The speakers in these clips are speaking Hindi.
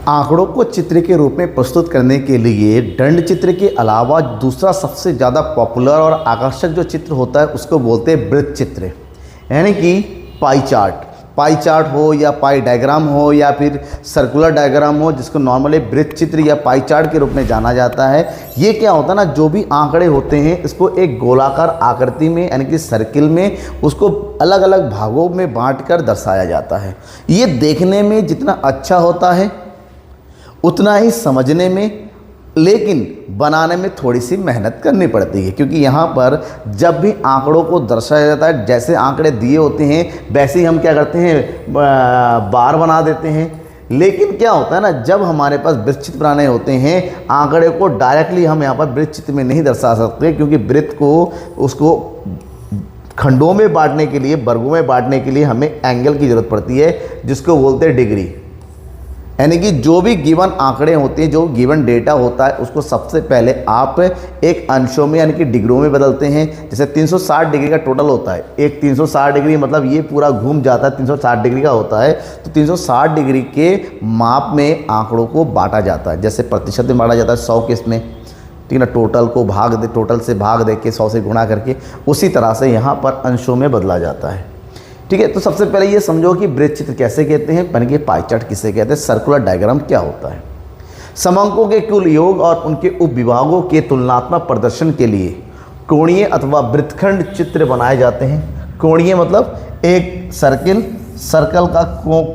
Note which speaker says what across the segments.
Speaker 1: आंकड़ों को चित्र के रूप में प्रस्तुत करने के लिए दंड चित्र के अलावा दूसरा सबसे ज़्यादा पॉपुलर और आकर्षक जो चित्र होता है उसको बोलते हैं वृत्त चित्र, यानी कि पाई चार्ट हो या पाई डायग्राम हो या फिर सर्कुलर डायग्राम हो, जिसको नॉर्मली वृत्त चित्र या पाई चार्ट के रूप में जाना जाता है। ये क्या होता है ना, जो भी आंकड़े होते हैं इसको एक गोलाकार आकृति में यानी कि सर्किल में उसको अलग अलग भागों में बांटकर दर्शाया जाता है। ये देखने में जितना अच्छा होता है उतना ही समझने में, लेकिन बनाने में थोड़ी सी मेहनत करनी पड़ती है, क्योंकि यहाँ पर जब भी आंकड़ों को दर्शाया जाता है, जैसे आंकड़े दिए होते हैं वैसे ही हम क्या करते हैं, बार बना देते हैं। लेकिन क्या होता है ना, जब हमारे पास वृत्त चित्र बनाने होते हैं, आंकड़े को डायरेक्टली हम यहाँ पर वृत्त चित्र में नहीं दर्शा सकते, क्योंकि वृत्त को उसको खंडों में बांटने के लिए, वर्गों में बांटने के लिए हमें एंगल की ज़रूरत पड़ती है, जिसको बोलते हैं डिग्री। यानी कि जो भी गिवन आंकड़े होते हैं, जो गिवन डेटा होता है, उसको सबसे पहले आप एक अंशों में यानी कि डिग्रियों में बदलते हैं। जैसे 360 डिग्री का टोटल होता है, एक 360 डिग्री मतलब ये पूरा घूम जाता है, 360 डिग्री का होता है, तो 360 डिग्री के माप में आंकड़ों को बांटा जाता है। जैसे प्रतिशत में बांटा जाता है 100 के इसमें, ठीक है ना, टोटल से भाग दे के 100 से गुणा करके, उसी तरह से यहाँ पर अंशों में बदला जाता है। ठीक है, तो सबसे पहले ये समझो कि वृत्त चित्र कैसे कहते हैं, यानी कि पाई चार्ट किसे कहते हैं, सर्कुलर डायग्राम क्या होता है। समांकों के कुल योग और उनके उपविभागों के तुलनात्मक प्रदर्शन के लिए कोणीय अथवा वृत्तखंड चित्र बनाए जाते हैं। कोणीय मतलब एक सर्कल का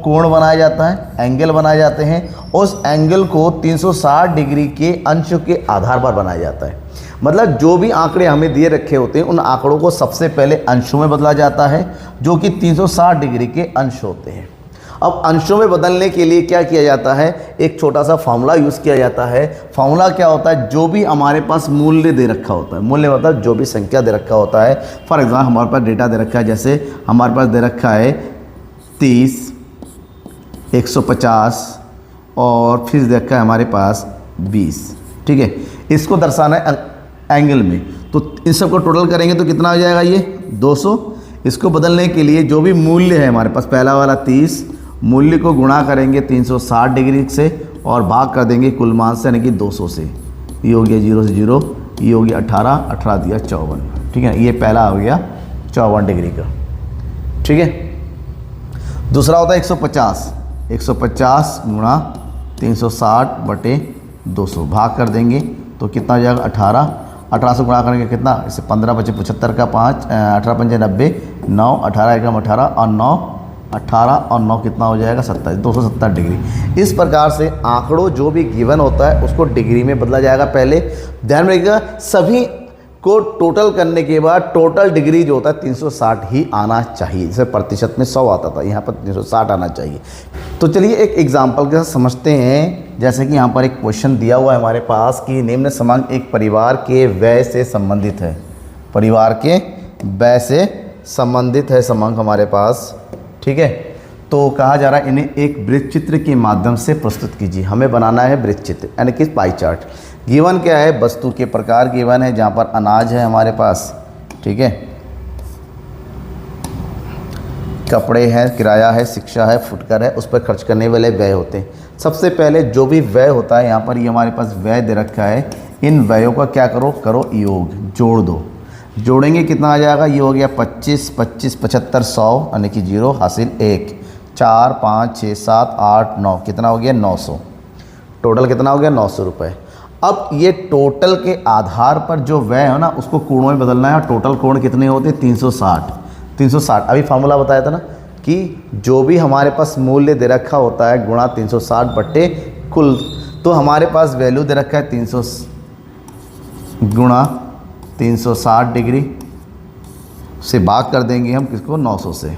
Speaker 1: कोण बनाया जाता है, एंगल बनाए जाते हैं, उस एंगल को 360 डिग्री के अंश के आधार पर बनाया जाता है। मतलब जो भी आंकड़े हमें दिए रखे होते हैं उन आंकड़ों को सबसे पहले अंशों में बदला जाता है, जो कि 360 डिग्री के अंश होते हैं। अब अंशों में बदलने के लिए क्या किया जाता है, एक छोटा सा फार्मूला यूज़ किया जाता है। फार्मूला क्या होता है, जो भी हमारे पास मूल्य दे रखा होता है, मूल्य मतलब जो भी संख्या दे रखा होता है। फॉर एग्जाम्पल हमारे पास डेटा दे रखा है, जैसे हमारे पास दे रखा है 30, 150 और फिर दे रखा है हमारे पास 20। ठीक है, इसको दर्शाना है एंगल में, तो इन सबको टोटल करेंगे तो कितना आ जाएगा, ये 200। इसको बदलने के लिए जो भी मूल्य है हमारे पास, पहला वाला 30, मूल्य को गुणा करेंगे 360 डिग्री से और भाग कर देंगे कुल मान से, यानी कि 200 से। ये हो गया 0 से 0, ये हो गया 18 दिया 54। ठीक है, ये पहला हो गया 54 डिग्री का। ठीक है, दूसरा होता है 150 गुणा 360 बटे 200, भाग कर देंगे तो कितना हो जाएगा 18 से गुणा करेंगे कितना, इससे 15 बचे 75 का 5, 18 पंजे 90, 9 18 एकम 18 और 9 कितना हो जाएगा 27, 270 डिग्री। इस प्रकार से आंकड़ों जो भी गिवन होता है उसको डिग्री में बदला जाएगा। पहले ध्यान रखिएगा, सभी को टोटल करने के बाद टोटल डिग्री जो होता है 360 ही आना चाहिए। जैसे प्रतिशत में 100 आता था, यहाँ पर 360 आना चाहिए। तो चलिए एक एग्जाम्पल के साथ समझते हैं। जैसे कि यहाँ पर एक क्वेश्चन दिया हुआ है हमारे पास कि निम्न समांक एक परिवार के व्यय से संबंधित है। परिवार के व्यय से संबंधित है समांक हमारे पास। ठीक है, तो कहा जा रहा है इन्हें एक वृत्त चित्र के माध्यम से प्रस्तुत कीजिए। हमें बनाना है वृत्त चित्र यानी कि पाई चार्ट। गिवन क्या है, वस्तु के प्रकार गिवन है, जहाँ पर अनाज है हमारे पास, ठीक है, कपड़े हैं, किराया है, शिक्षा है, फुटकर है, उस पर खर्च करने वाले व्यय होते हैं। सबसे पहले जो भी व्यय होता है, यहाँ पर ये हमारे पास व्यय दे रखा है, इन व्ययों का क्या करो योग, जोड़ दो। जोड़ेंगे कितना आ जाएगा, ये हो गया 25, 25, 75, 100 यानी कि 0 हासिल 1, 4, 5, 6, 7, 8, 9 कितना हो गया 900। टोटल कितना हो गया 900 रुपये। अब ये टोटल के आधार पर जो व्यय है ना उसको कोणों में बदलना है। टोटल कोण कितने होते हैं 360। अभी फार्मूला बताया था ना कि जो भी हमारे पास मूल्य दे रखा होता है गुणा 360 बट्टे कुल, तो हमारे पास वैल्यू दे रखा है 300 गुणा 360 डिग्री से भाग कर देंगे हम किसको 900 से।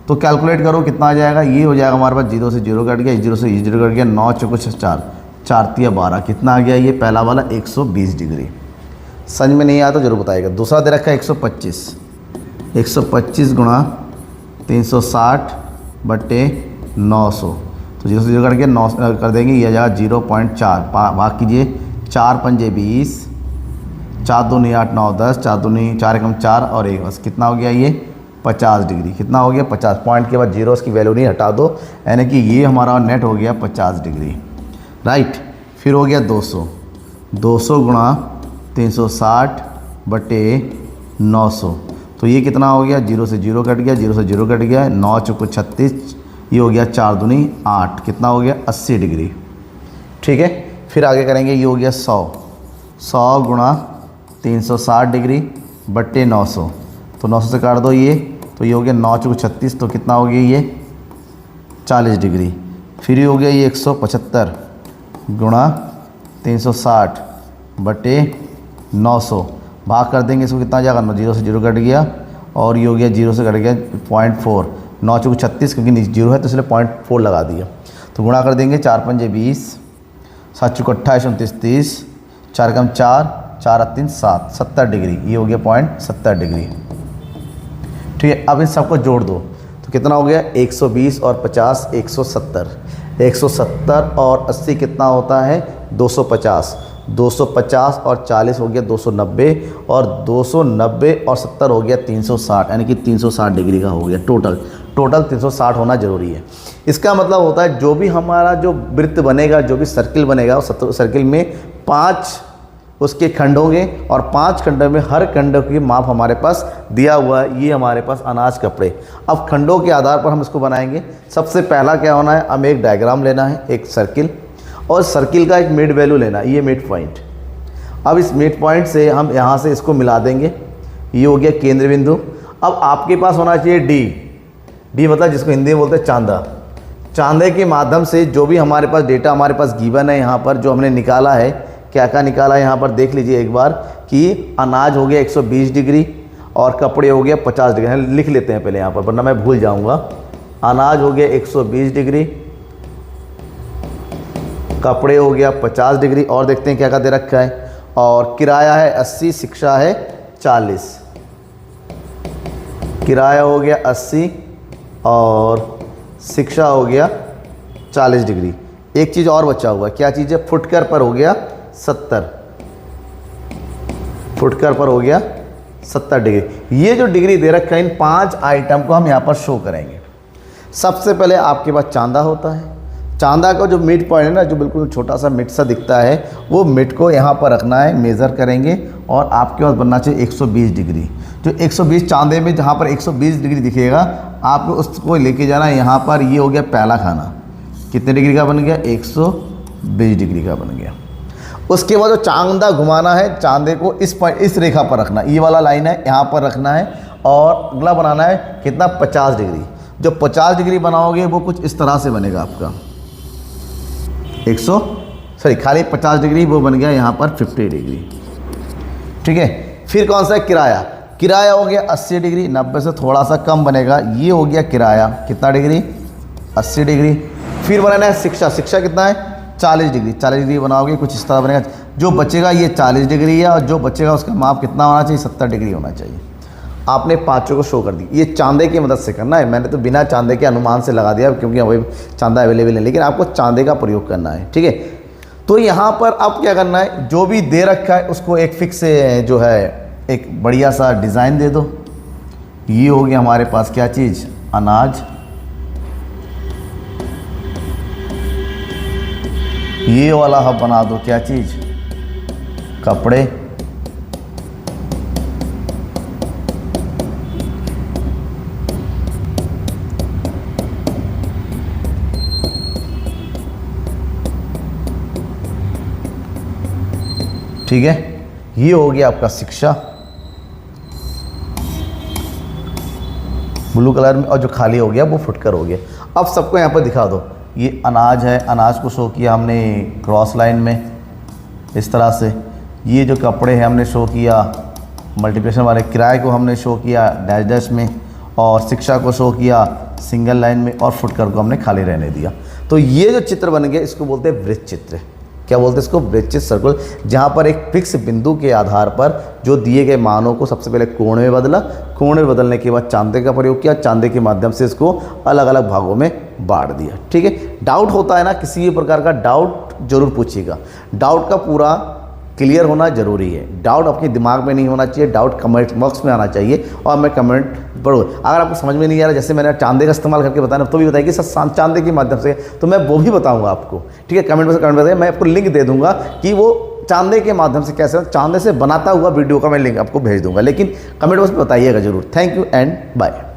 Speaker 1: तो कैलकुलेट करो कितना आ जाएगा, ये हो जाएगा हमारे पास 0 से 0 कट गया, 0 से 0 कट गया, 9 चौको 4, 4 तिया 12 कितना आ गया, ये पहला वाला 120 डिग्री। समझ में नहीं आया तो जरूर बताइएगा। दूसरा दे रखा है 125 गुणा 360 बट्टे 900, तो 0 से 0 कट गया 9 कर देंगे, ये आ जाएगा 0.4, भाग कीजिए 4 पंजे 20, 4 दूनी 8 9 10, 4 दूनी 4 एकम 4 और 1 बस कितना हो गया ये 50 डिग्री। कितना हो गया 50, पॉइंट के बाद 0 की वैल्यू नहीं हटा दो, यानी कि ये हमारा नेट हो गया 50 डिग्री। राइट। फिर हो गया 200, 200 गुणा 360 बटे 900, तो ये कितना हो गया, 0 से 0 कट गया, 0 से 0 कट गया, 9 चौको 36, ये हो गया 4 दूनी 8, कितना हो गया 80 डिग्री। ठीक है, फिर आगे करेंगे, ये हो गया 100, 100 गुणा 360 डिग्री बटे 900, तो 900 से काट दो ये, तो ये हो गया 9 चौको 36, तो कितना हो गया ये 40 डिग्री। फिर ये हो गया ये 175 गुणा 360 बटे 900, भाग कर देंगे इसको, कितना जाएगा, 0 से 0 कट गया, और ये हो गया 0 से कट गया 0.4, 9 चौको 36, क्योंकि नीचे 0 है तो इसलिए 0.4 लगा दिया, तो गुणा कर देंगे, 4 पंजे 20, 7 चौको 28, 29 30, 4 कम 4, 4 3 7, 70 डिग्री, ये हो गया 0.70 डिग्री। ठीक है, अब इन सबको जोड़ दो, तो कितना हो गया 120 और 50 170, 170 और 80 कितना होता है 250, 250 और 40 हो गया 290, और 290 और 70 हो गया 360, यानी कि 360 डिग्री का हो गया टोटल 360 होना ज़रूरी है। इसका मतलब होता है जो भी हमारा जो वृत्त बनेगा, जो भी सर्किल बनेगा, उस सर्किल में 5 उसके खंड होंगे, और 5 खंडों में हर खंड की माप हमारे पास दिया हुआ है। ये हमारे पास अनाज कपड़े, अब खंडों के आधार पर हम इसको बनाएंगे। सबसे पहला क्या होना है, हमें एक डायग्राम लेना है, एक सर्किल, और सर्किल का एक मिड वैल्यू लेना है, ये मिड पॉइंट। अब इस मिड पॉइंट से हम यहाँ से इसको मिला देंगे, ये हो गया केंद्र बिंदु। अब आपके पास होना चाहिए डी मतलब जिसको हिंदी में बोलते हैं चांदा। चांदे के माध्यम से जो भी हमारे पास डेटा हमारे पास गिवन है, यहाँ पर जो हमने निकाला है, क्या क्या निकाला है यहाँ पर देख लीजिए एक बार, कि अनाज हो गया 120 डिग्री और कपड़े हो गया 50 डिग्री। लिख लेते हैं पहले यहाँ पर, वरना मैं भूल जाऊँगा। अनाज हो गया 120 डिग्री, कपड़े हो गया 50 डिग्री, और देखते हैं क्या क्या दे रखा है, और किराया है 80, शिक्षा है 40। किराया हो गया 80 और शिक्षा हो गया 40 डिग्री। एक चीज़ और बचा हुआ, क्या चीज़ है, फुटकर पर हो गया 70, फुटकर पर हो गया 70 डिग्री। ये जो डिग्री दे रखा है, इन 5 आइटम को हम यहाँ पर शो करेंगे। सबसे पहले आपके पास चांदा होता है, चांदा का जो मिड पॉइंट है ना, जो बिल्कुल छोटा सा मिड सा दिखता है, वो मिड को यहाँ पर रखना है, मेज़र करेंगे, और आपके पास बनना चाहिए 120 डिग्री। जो 120 चांदे में जहाँ पर 120 डिग्री दिखेगा, आपको उसको लेके जाना है यहाँ पर। ये हो गया पहला खाना, कितने डिग्री का बन गया, 120 डिग्री का बन गया। उसके बाद जो चांदा घुमाना है, चांदे को इस रेखा पर रखना, ये वाला लाइन है यहाँ पर रखना है, और अगला बनाना है कितना, 50 डिग्री। जो 50 डिग्री बनाओगे वो कुछ इस तरह से बनेगा आपका, खाली 50 डिग्री, वो बन गया यहाँ पर 50 डिग्री। ठीक है, फिर कौन सा है, किराया। किराया हो गया 80 डिग्री, 90 से थोड़ा सा कम बनेगा, ये हो गया किराया, कितना डिग्री, 80 डिग्री। फिर बनाना है शिक्षा, शिक्षा कितना है, 40 डिग्री। 40 डिग्री बनाओगे कुछ इस तरह बनेगा, जो बचेगा ये 40 डिग्री है, और जो बचेगा उसका माप कितना होना चाहिए, 70 डिग्री होना चाहिए। आपने पाँचों को शो कर दी। ये चांदे की मदद से करना है, मैंने तो बिना चांदे के अनुमान से लगा दिया, क्योंकि वही चांदा अवेलेबल है, लेकिन आपको चांदे का प्रयोग करना है। ठीक है, तो यहाँ पर अब क्या करना है, जो भी दे रखा है उसको एक फिक्स जो है एक बढ़िया सा डिज़ाइन दे दो। ये हो गया हमारे पास क्या चीज़, अनाज। ये वाला हब बना दो क्या चीज़, कपड़े। ठीक है, ये हो गया आपका शिक्षा ब्लू कलर में, और जो खाली हो गया वो फुटकर हो गया। अब सबको यहाँ पर दिखा दो, ये अनाज है, अनाज को शो किया हमने क्रॉस लाइन में इस तरह से। ये जो कपड़े हैं हमने शो किया मल्टीप्लिकेशन वाले, किराए को हमने शो किया डैश डैश में, और शिक्षा को शो किया सिंगल लाइन में, और फुटकर को हमने खाली रहने दिया। तो ये जो चित्र बन गया इसको बोलते हैं वृत्त चित्र। क्या बोलते हैं इसको, वृत्त सर्कल, जहाँ पर एक फिक्स बिंदु के आधार पर जो दिए गए मानों को सबसे पहले कोण में बदला, कोण में बदलने के बाद चांदे का प्रयोग किया, चांदे के माध्यम से इसको अलग अलग भागों में बांट दिया। ठीक है, डाउट होता है ना, किसी भी प्रकार का डाउट जरूर पूछिएगा। डाउट का पूरा क्लियर होना जरूरी है। डाउट अपने दिमाग में नहीं होना चाहिए, डाउट कमेंट बॉक्स में आना चाहिए और मैं कमेंट पढ़ो। अगर आपको समझ में नहीं आ रहा, जैसे मैंने चांदे का इस्तेमाल करके बताया तो भी बताइए कि सर चांदे के माध्यम से, तो मैं वो भी बताऊंगा आपको, ठीक है। कमेंट में कमेंट बताइए, मैं आपको लिंक दे दूंगा कि वो चांदे के माध्यम से कैसे, चांदे से बनाता हुआ वीडियो का मैं लिंक आपको भेज दूंगा, लेकिन कमेंट बॉक्स में बताइएगा जरूर। Thank you and bye.